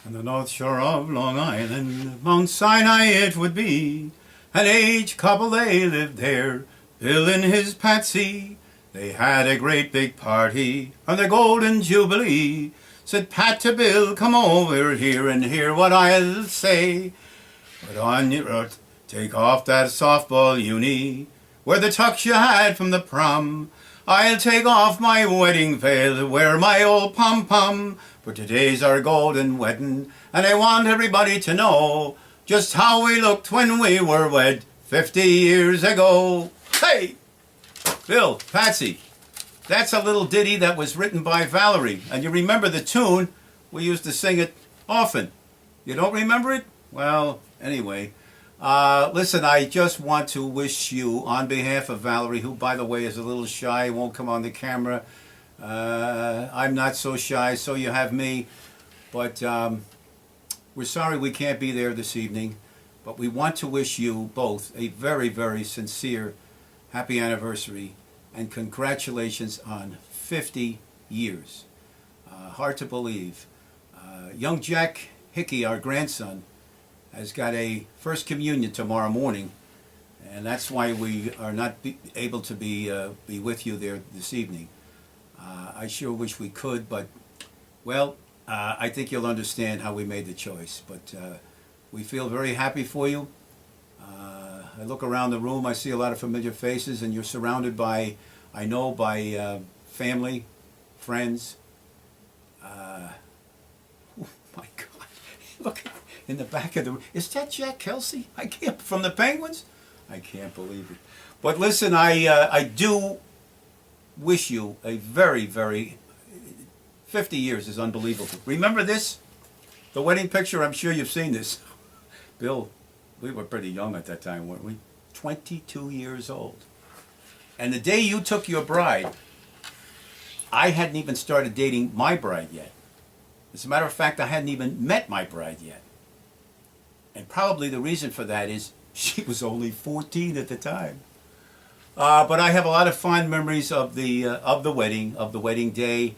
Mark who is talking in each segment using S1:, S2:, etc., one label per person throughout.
S1: On the north shore of Long Island, Mount Sinai it would be. An aged couple they lived there, Bill and his Patsy. They had a great big party on the Golden Jubilee. Said Pat to Bill, come over here and hear what I'll say. Put on your take off that softball uni, wear the tux you had from the prom. I'll take off my wedding veil, wear my old pom-pom, for today's our golden wedding, and I want everybody to know just how we looked when we were wed 50 years ago. Hey! Bill, Patsy, that's a little ditty that was written by Valerie, and you remember the tune? We used to sing it often. You don't remember it? Well, anyway. Listen, I just want to wish you, on behalf of Valerie, who, by the way, is a little shy, won't come on the camera. I'm not so shy, so you have me. But we're sorry we can't be there this evening. But we want to wish you both a very, very sincere happy anniversary and congratulations on 50 years. Hard to believe. Young Jack Hickey, our grandson, has got a first communion tomorrow morning, and that's why we are not able to be with you there this evening. I sure wish we could, but, well, I think you'll understand how we made the choice. But we feel very happy for you. I look around the room, I see a lot of familiar faces, and you're surrounded by, I know, by family, friends. Oh my God, look in the back of the room. Is that Jack Kelsey? I can't, from the Penguins? I can't believe it. But listen, I do wish you a very, very, 50 years is unbelievable. Remember this? The wedding picture, I'm sure you've seen this. Bill, we were pretty young at that time, weren't we? 22 years old. And the day you took your bride, I hadn't even started dating my bride yet. As a matter of fact, I hadn't even met my bride yet. And probably the reason for that is she was only 14 at the time. But I have a lot of fond memories of the wedding day.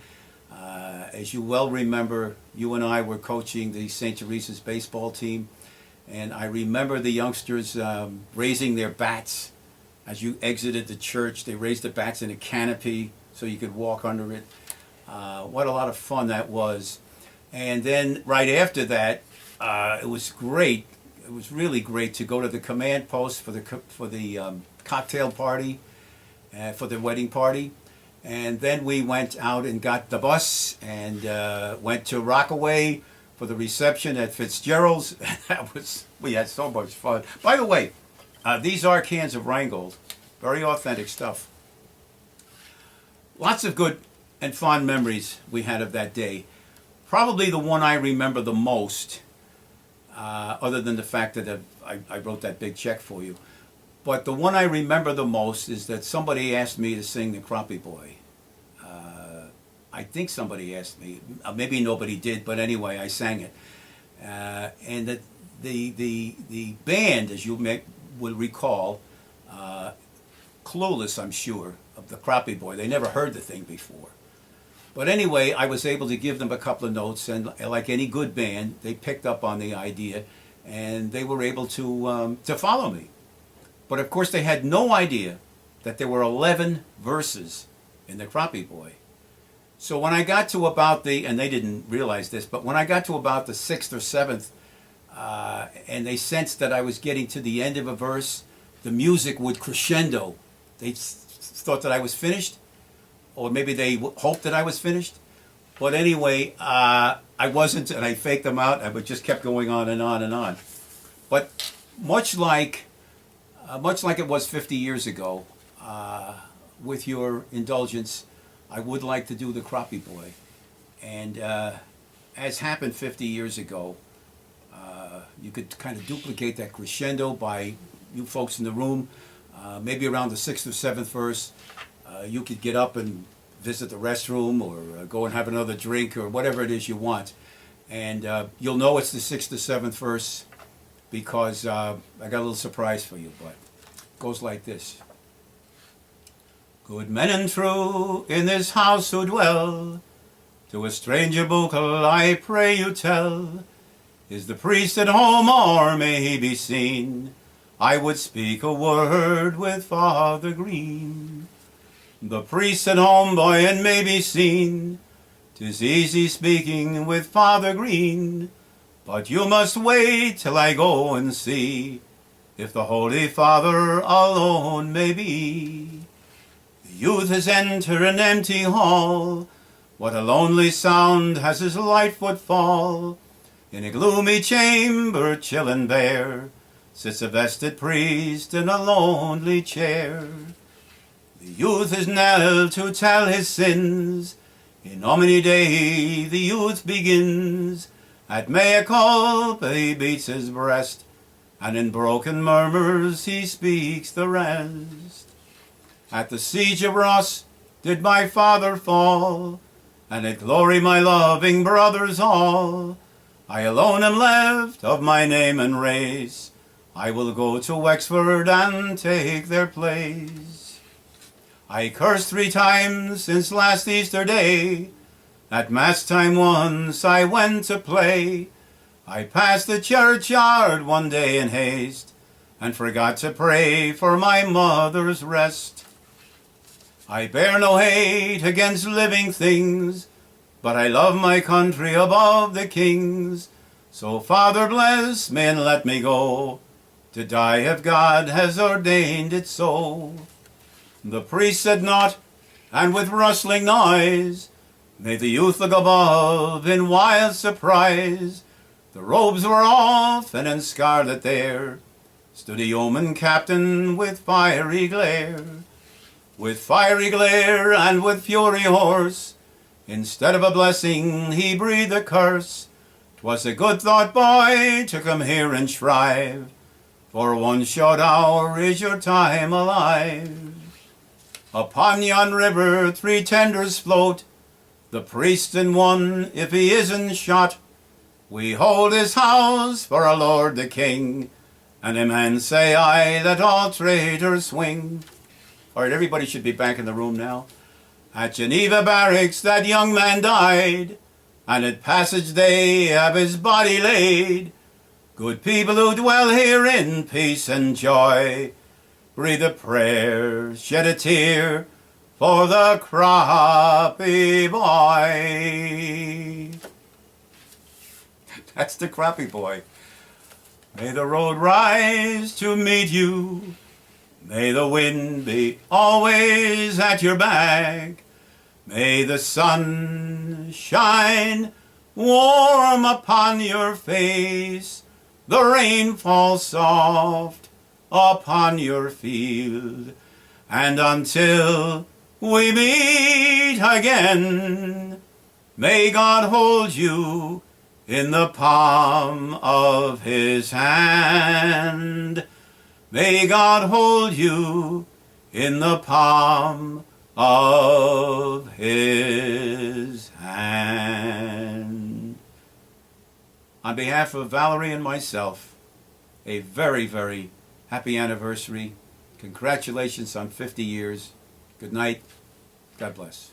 S1: As you well remember, you and I were coaching the St. Teresa's baseball team, and I remember the youngsters raising their bats as you exited the church. They raised the bats in a canopy so you could walk under it. What a lot of fun that was. And then right after that, it was great. It was really great to go to the command post for the cocktail party, for the wedding party. And then we went out and got the bus and went to Rockaway for the reception at Fitzgerald's. We had so much fun. By the way, these are cans of Rheingold. Very authentic stuff. Lots of good and fond memories we had of that day. Probably the one I remember the most, other than the fact that I wrote that big check for you. But the one I remember the most is that somebody asked me to sing the Crappie Boy. I think somebody asked me. Maybe nobody did, but anyway, I sang it. And that the band, as you will recall, clueless, I'm sure, of the Crappie Boy. They never heard the thing before. But anyway, I was able to give them a couple of notes, and like any good band, they picked up on the idea, and they were able to follow me. But of course, they had no idea that there were 11 verses in the Crappie Boy. So when I got to about and they didn't realize this, but when I got to about the 6th or 7th, and they sensed that I was getting to the end of a verse, the music would crescendo. They thought that I was finished, or maybe they hoped that I was finished. But anyway, I wasn't, and I faked them out. I just kept going on and on and on. But much like it was 50 years ago, with your indulgence, I would like to do the Crappie Boy. And as happened 50 years ago, you could kind of duplicate that crescendo by you folks in the room. Maybe around the 6th or 7th verse, you could get up and visit the restroom or go and have another drink or whatever it is you want. And you'll know it's the 6th or 7th verse because I got a little surprise for you, but it goes like this. Good men and true in this house who dwell, to a stranger buccal I pray you tell, Is the priest at home, or may he be seen? I would speak a word with Father Green. The priest at home, boy, and may be seen. 'Tis easy speaking with Father Green, but you must wait till I go and see if the Holy Father alone may be. The youth has entered an empty hall. What a lonely sound has his light footfall. In a gloomy chamber, chill and bare, sits a vested priest in a lonely chair. The youth is knelt to tell his sins. In Omni Dei the youth begins. At mea culpa he beats his breast, and in broken murmurs he speaks the rest. At the siege of Ross did my father fall, and at glory my loving brothers all. I alone am left of my name and race. I will go to Wexford and take their place. I cursed 3 times since last Easter day. At Mass time once I went to play. I passed the churchyard one day in haste, and forgot to pray for my mother's rest. I bear no hate against living things, but I love my country above the kings. So Father bless me and let me go, to die if God has ordained it so. The priest said naught, and with rustling noise, made the youth look above in wild surprise. The robes were off, and in scarlet there stood a yeoman captain with fiery glare. With fiery glare and with fury hoarse, instead of a blessing he breathed a curse. 'Twas a good thought, boy, to come here and shrive, for 1 short hour is your time alive. Upon yon river 3 tenders float, the priest in one if he isn't shot. We hold his house for our Lord the King, and amen say I, let all traitors swing. All right, everybody should be back in the room now. At Geneva Barracks that young man died, and at Passage they have his body laid. Good people who dwell here in peace and joy, breathe a prayer, shed a tear for the crappie boy. That's the crappie boy. May the road rise to meet you. May the wind be always at your back. May the sun shine warm upon your face. The rain fall soft upon your field. And until we meet again, may God hold you in the palm of his hand. May God hold you in the palm of his hand. On behalf of Valerie and myself, a very, very happy anniversary. Congratulations on 50 years. Good night. God bless.